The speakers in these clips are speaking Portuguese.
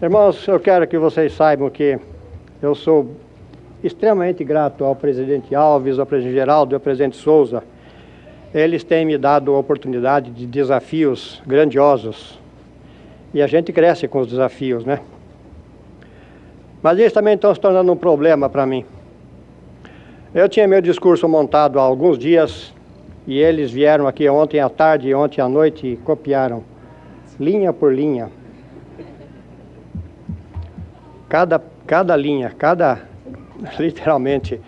Irmãos, eu quero que vocês saibam que eu sou extremamente grato ao presidente Alves, ao presidente Geraldo e ao presidente Souza. Eles têm me dado a oportunidade de desafios grandiosos. E a gente cresce com os desafios, né? Mas eles também estão se tornando um problema para mim. Eu tinha meu discurso montado há alguns dias e eles vieram aqui ontem à tarde e ontem à noite e copiaram, linha por linha. Cada linha, literalmente,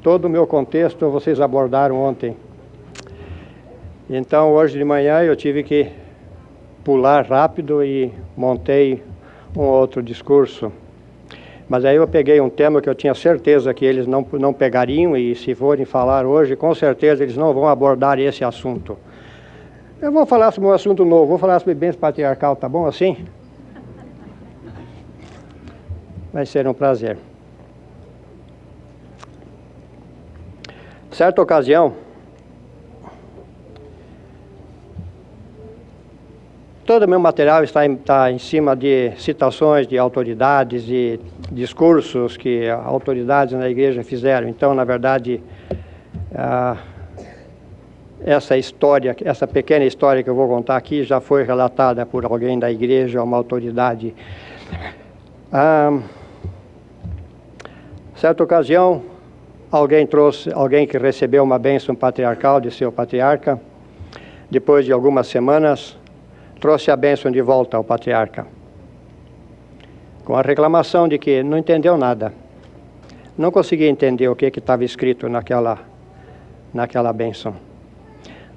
todo o meu contexto vocês abordaram ontem. Então, hoje de manhã eu tive que pular rápido e montei um outro discurso. Mas aí eu peguei um tema que eu tinha certeza que eles não pegariam, e se forem falar hoje, com certeza eles não vão abordar esse assunto. Eu vou falar sobre um assunto novo, vou falar sobre bênção patriarcal, tá bom assim? Vai ser um prazer. Certa ocasião, todo o meu material está em cima de citações de autoridades e discursos que autoridades na igreja fizeram. Então, na verdade, essa pequena história que eu vou contar aqui já foi relatada por alguém da igreja, uma autoridade. Certa ocasião, alguém que recebeu uma bênção patriarcal de seu patriarca, depois de algumas semanas, trouxe a bênção de volta ao patriarca, com a reclamação de que não entendeu nada, não conseguia entender o que estava escrito naquela bênção.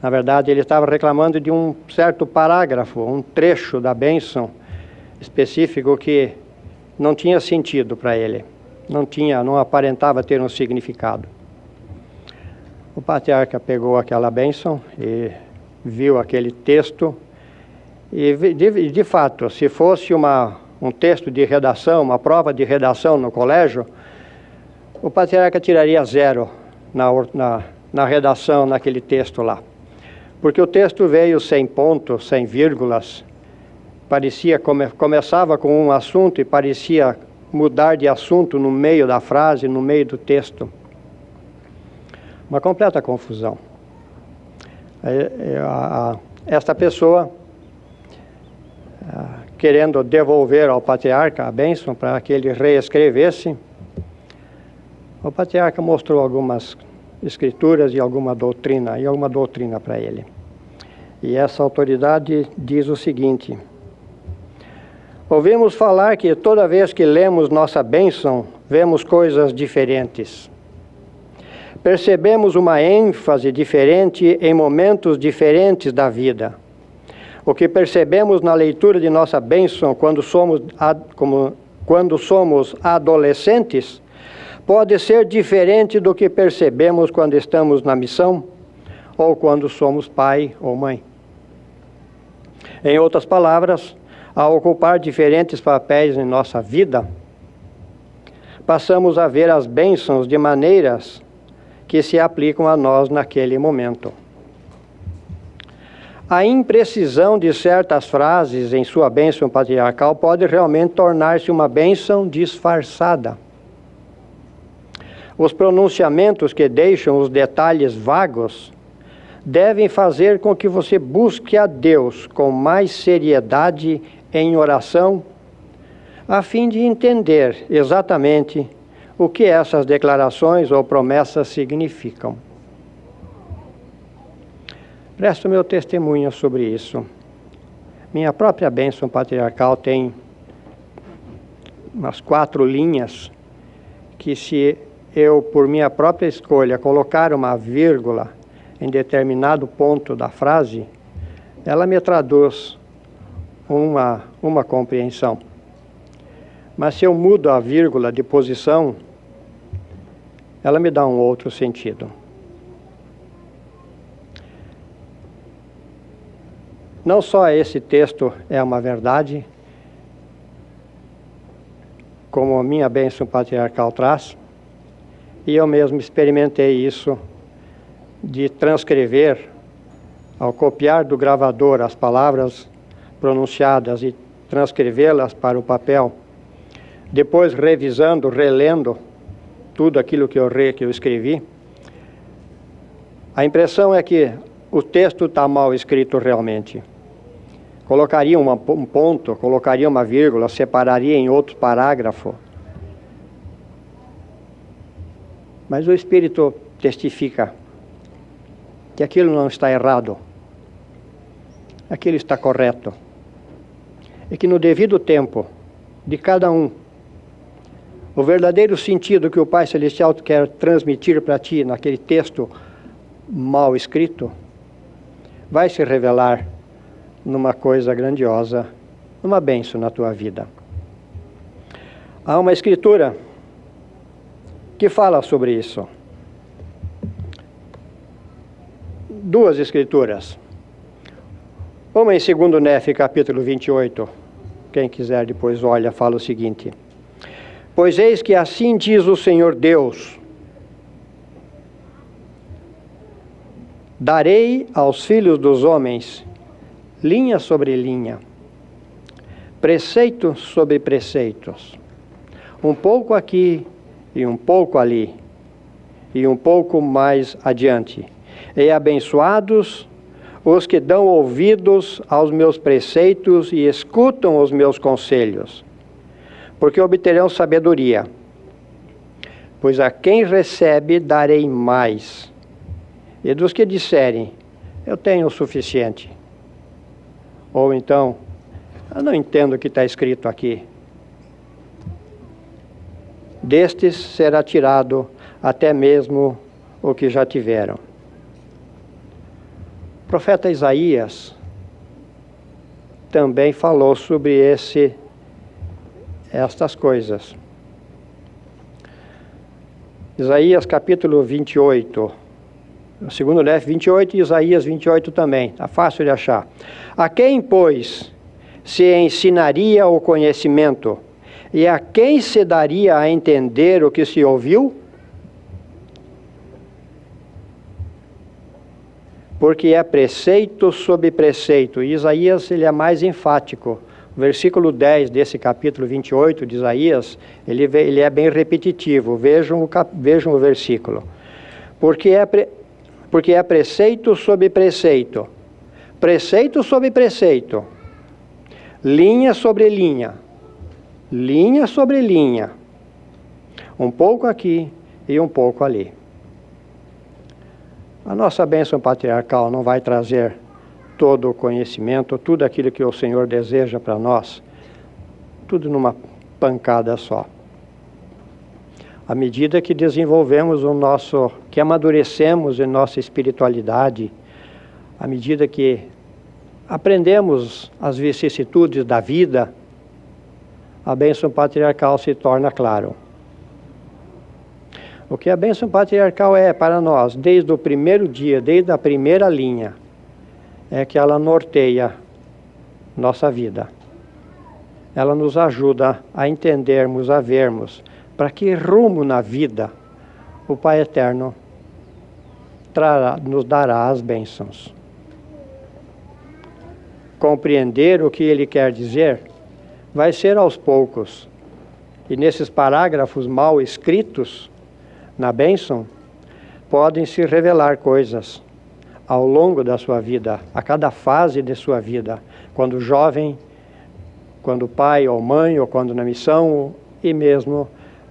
Na verdade, ele estava reclamando de um certo parágrafo, um trecho da bênção específico que não tinha sentido para ele, não aparentava ter um significado. O patriarca pegou aquela bênção e viu aquele texto. E, de fato, se fosse um texto de redação, uma prova de redação no colégio, o patriarca tiraria 0 na redação, naquele texto lá. Porque o texto veio sem pontos, sem vírgulas, começava com um assunto e parecia mudar de assunto no meio da frase, no meio do texto. Uma completa confusão. Esta pessoa, querendo devolver ao patriarca a bênção para que ele reescrevesse, o patriarca mostrou algumas escrituras e alguma doutrina para ele. E essa autoridade diz o seguinte: ouvimos falar que toda vez que lemos nossa bênção, vemos coisas diferentes. Percebemos uma ênfase diferente em momentos diferentes da vida. O que percebemos na leitura de nossa bênção quando somos adolescentes pode ser diferente do que percebemos quando estamos na missão ou quando somos pai ou mãe. Em outras palavras, ao ocupar diferentes papéis em nossa vida, passamos a ver as bênçãos de maneiras que se aplicam a nós naquele momento. A imprecisão de certas frases em sua bênção patriarcal pode realmente tornar-se uma bênção disfarçada. Os pronunciamentos que deixam os detalhes vagos devem fazer com que você busque a Deus com mais seriedade em oração, a fim de entender exatamente o que essas declarações ou promessas significam. Presto meu testemunho sobre isso. Minha própria bênção patriarcal tem umas 4 linhas que, se eu, por minha própria escolha, colocar uma vírgula em determinado ponto da frase, ela me traduz uma compreensão. Mas se eu mudo a vírgula de posição, ela me dá um outro sentido. Não só esse texto é uma verdade, como a minha bênção patriarcal traz, e eu mesmo experimentei isso, de transcrever, ao copiar do gravador as palavras pronunciadas e transcrevê-las para o papel, depois revisando, relendo tudo aquilo que eu escrevi, a impressão é que o texto está mal escrito realmente. Colocaria um ponto, colocaria uma vírgula, separaria em outro parágrafo. Mas o Espírito testifica que aquilo não está errado, aquilo está correto. E que no devido tempo de cada um, o verdadeiro sentido que o Pai Celestial quer transmitir para ti naquele texto mal escrito, vai se revelar numa coisa grandiosa, numa bênção na tua vida. Há uma escritura que fala sobre isso. Duas escrituras. Uma em 2 Nefe, capítulo 28. Quem quiser depois olha, fala o seguinte: pois eis que assim diz o Senhor Deus: darei aos filhos dos homens linha sobre linha, preceito sobre preceitos, um pouco aqui e um pouco ali, e um pouco mais adiante. E abençoados os que dão ouvidos aos meus preceitos e escutam os meus conselhos, porque obterão sabedoria. Pois a quem recebe darei mais, e dos que disserem, eu tenho o suficiente, ou então, eu não entendo o que está escrito aqui, destes será tirado até mesmo o que já tiveram. O profeta Isaías também falou sobre estas coisas. Isaías capítulo 28, segundo Nefe 28 e Isaías 28 também, está fácil de achar. A quem, pois, se ensinaria o conhecimento, e a quem se daria a entender o que se ouviu? Porque é preceito sobre preceito. E Isaías ele é mais enfático. O versículo 10 desse capítulo 28 de Isaías, ele é bem repetitivo. Vejam o versículo. Porque é preceito sobre preceito, preceito sobre preceito, linha sobre linha, linha sobre linha, um pouco aqui e um pouco ali. A nossa bênção patriarcal não vai trazer todo o conhecimento, tudo aquilo que o Senhor deseja para nós, tudo numa pancada só. À medida que desenvolvemos que amadurecemos em nossa espiritualidade, à medida que aprendemos as vicissitudes da vida, a bênção patriarcal se torna claro. O que a bênção patriarcal é para nós, desde o primeiro dia, desde a primeira linha, é que ela norteia nossa vida. Ela nos ajuda a entendermos, a vermos para que rumo na vida o Pai Eterno nos dará as bênçãos. Compreender o que Ele quer dizer vai ser aos poucos. E nesses parágrafos mal escritos na bênção, podem se revelar coisas ao longo da sua vida, a cada fase de sua vida, quando jovem, quando pai ou mãe, ou quando na missão, e mesmo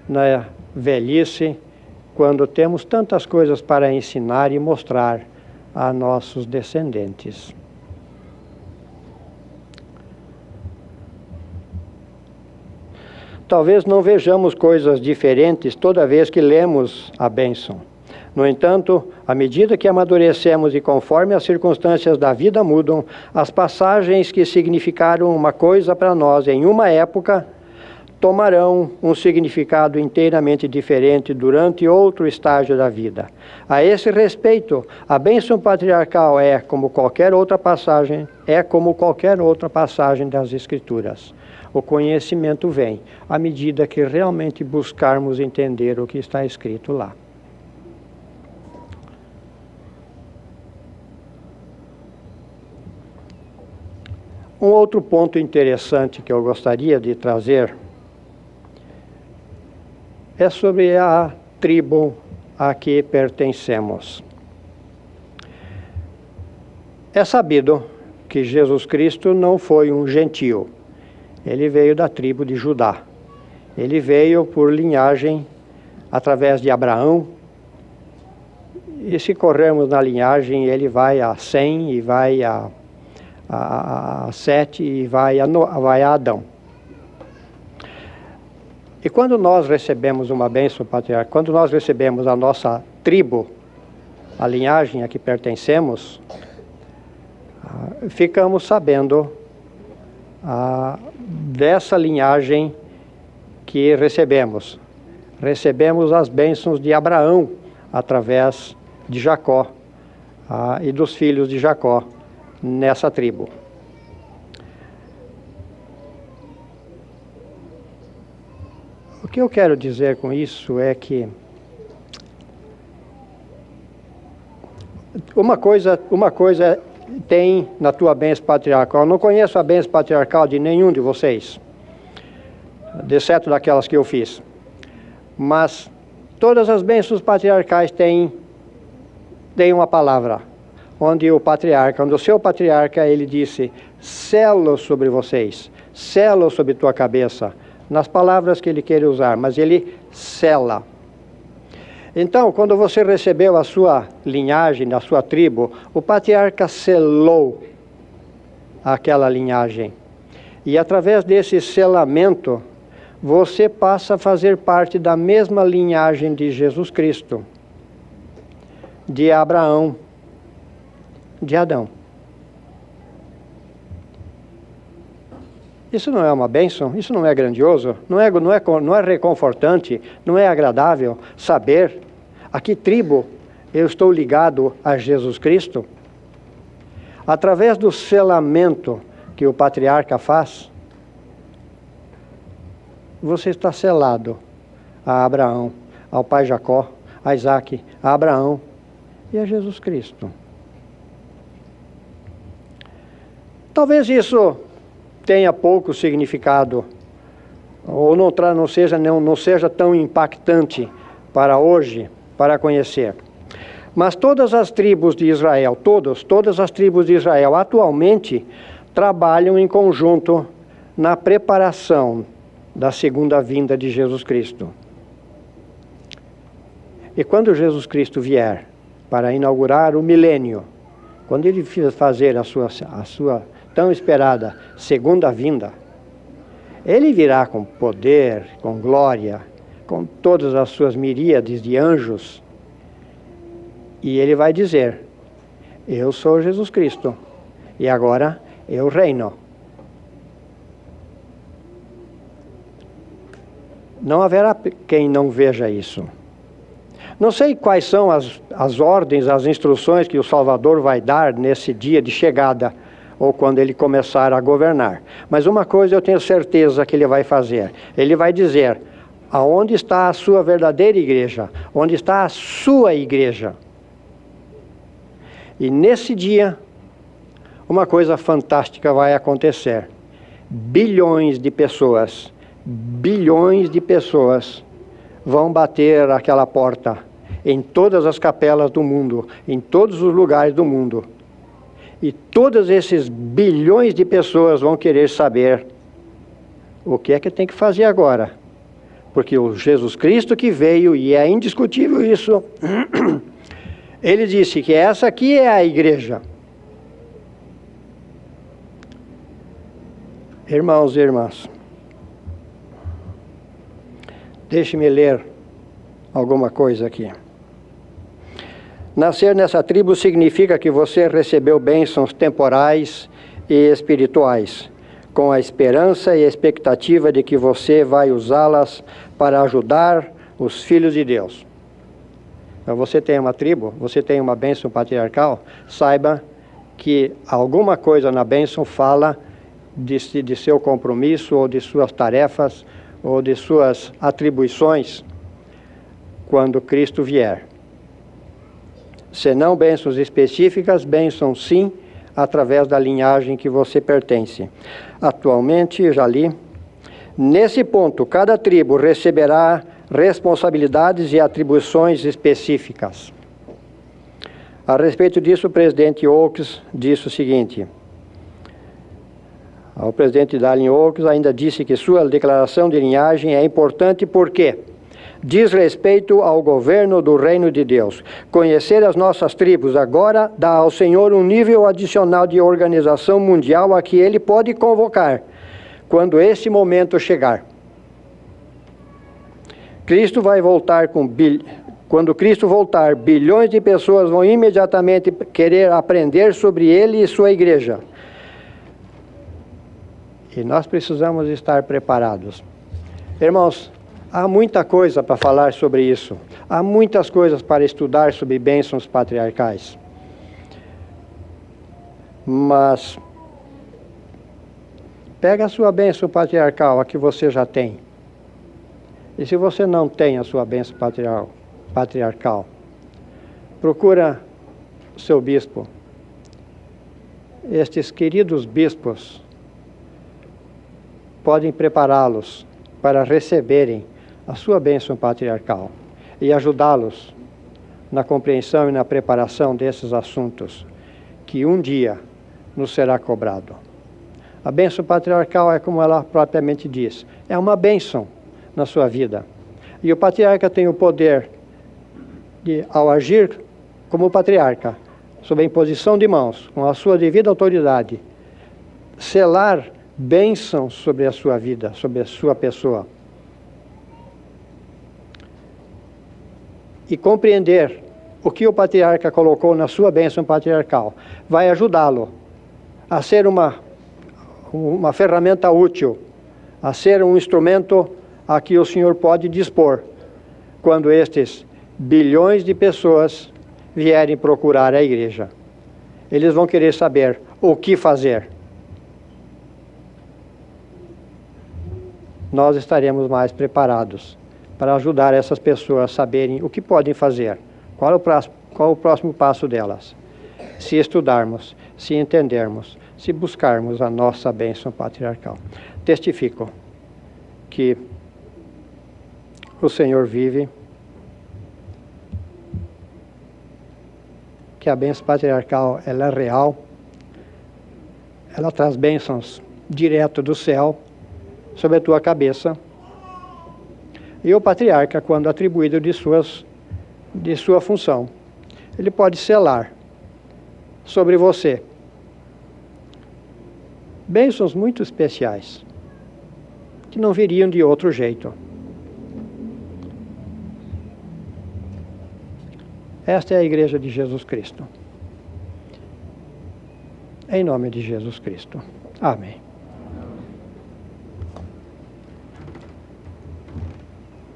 na velhice, quando temos tantas coisas para ensinar e mostrar a nossos descendentes. Talvez não vejamos coisas diferentes toda vez que lemos a bênção. No entanto, à medida que amadurecemos e conforme as circunstâncias da vida mudam, as passagens que significaram uma coisa para nós em uma época tomarão um significado inteiramente diferente durante outro estágio da vida. A esse respeito, a bênção patriarcal é como qualquer outra passagem das Escrituras. O conhecimento vem à medida que realmente buscarmos entender o que está escrito lá. Um outro ponto interessante que eu gostaria de trazer é sobre a tribo a que pertencemos. É sabido que Jesus Cristo não foi um gentio. Ele veio da tribo de Judá. Ele veio por linhagem através de Abraão. E se corrermos na linhagem, ele vai a 100 e vai a 7 e vai a Adão. E quando nós recebemos uma bênção patriarcal, quando nós recebemos a nossa tribo, a linhagem a que pertencemos, ficamos sabendo dessa linhagem que recebemos. Recebemos as bênçãos de Abraão através de Jacó e dos filhos de Jacó nessa tribo. O que eu quero dizer com isso é que uma coisa tem na tua bênção patriarcal. Eu não conheço a bênção patriarcal de nenhum de vocês, exceto daquelas que eu fiz. Mas todas as bênçãos patriarcais têm uma palavra, onde o seu patriarca, ele disse: selo sobre vocês, selo sobre tua cabeça, nas palavras que ele quer usar, mas ele sela. Então, quando você recebeu a sua linhagem, a sua tribo, o patriarca selou aquela linhagem. E através desse selamento, você passa a fazer parte da mesma linhagem de Jesus Cristo, de Abraão, de Adão. Isso não é uma bênção? Isso não é grandioso? Não é reconfortante? Não é agradável saber a que tribo eu estou ligado a Jesus Cristo? Através do selamento que o patriarca faz, você está selado a Abraão, ao pai Jacó, a Isaac, a Abraão e a Jesus Cristo. Talvez isso tenha pouco significado, ou não seja tão impactante para hoje, para conhecer. Mas todas as tribos de Israel, todas as tribos de Israel atualmente trabalham em conjunto na preparação da segunda vinda de Jesus Cristo. E quando Jesus Cristo vier para inaugurar o milênio, quando ele fazer a sua tão esperada segunda vinda, ele virá com poder, com glória, com todas as suas miríades de anjos, e ele vai dizer: eu sou Jesus Cristo, e agora eu reino. Não haverá quem não veja isso. Não sei quais são as ordens, as instruções que o Salvador vai dar nesse dia de chegada, ou quando ele começar a governar. Mas uma coisa eu tenho certeza que ele vai fazer. Ele vai dizer: aonde está a sua verdadeira igreja? Onde está a sua igreja? E nesse dia, uma coisa fantástica vai acontecer. Bilhões de pessoas vão bater aquela porta em todas as capelas do mundo, em todos os lugares do mundo. E todos esses bilhões de pessoas vão querer saber o que é que tem que fazer agora. Porque o Jesus Cristo que veio, e é indiscutível isso, ele disse que essa aqui é a igreja. Irmãos e irmãs, deixe-me ler alguma coisa aqui. Nascer nessa tribo significa que você recebeu bênçãos temporais e espirituais, com a esperança e a expectativa de que você vai usá-las para ajudar os filhos de Deus. Então, você tem uma tribo, você tem uma bênção patriarcal, saiba que alguma coisa na bênção fala de seu compromisso, ou de suas tarefas, ou de suas atribuições, quando Cristo vier. Se não bênçãos específicas, bênçãos sim, através da linhagem que você pertence. Atualmente, já li, nesse ponto, cada tribo receberá responsabilidades e atribuições específicas. A respeito disso, o presidente Oaks disse o seguinte: o presidente Dallin Oaks ainda disse que sua declaração de linhagem é importante porque diz respeito ao governo do reino de Deus. Conhecer as nossas tribos agora dá ao Senhor um nível adicional de organização mundial a que Ele pode convocar quando esse momento chegar. Quando Cristo voltar, bilhões de pessoas vão imediatamente querer aprender sobre Ele e sua igreja. E nós precisamos estar preparados. Irmãos, há muita coisa para falar sobre isso. Há muitas coisas para estudar sobre bênçãos patriarcais. Mas pega a sua bênção patriarcal, a que você já tem. E se você não tem a sua bênção patriarcal, procura o seu bispo. Estes queridos bispos podem prepará-los para receberem a sua bênção patriarcal e ajudá-los na compreensão e na preparação desses assuntos que um dia nos será cobrado. A bênção patriarcal é como ela propriamente diz, é uma bênção na sua vida. E o patriarca tem o poder de, ao agir como patriarca, sob a imposição de mãos, com a sua devida autoridade, selar bênçãos sobre a sua vida, sobre a sua pessoa. E compreender o que o patriarca colocou na sua bênção patriarcal vai ajudá-lo a ser uma ferramenta útil, a ser um instrumento a que o Senhor pode dispor quando estes bilhões de pessoas vierem procurar a igreja. Eles vão querer saber o que fazer. Nós estaremos mais preparados para ajudar essas pessoas a saberem o que podem fazer, qual o próximo passo delas. Se estudarmos, se entendermos, se buscarmos a nossa bênção patriarcal. Testifico que o Senhor vive, que a bênção patriarcal ela é real, ela traz bênçãos direto do céu sobre a tua cabeça. E o patriarca, quando atribuído de sua função, ele pode selar sobre você bênçãos muito especiais, que não viriam de outro jeito. Esta é a Igreja de Jesus Cristo. Em nome de Jesus Cristo. Amém.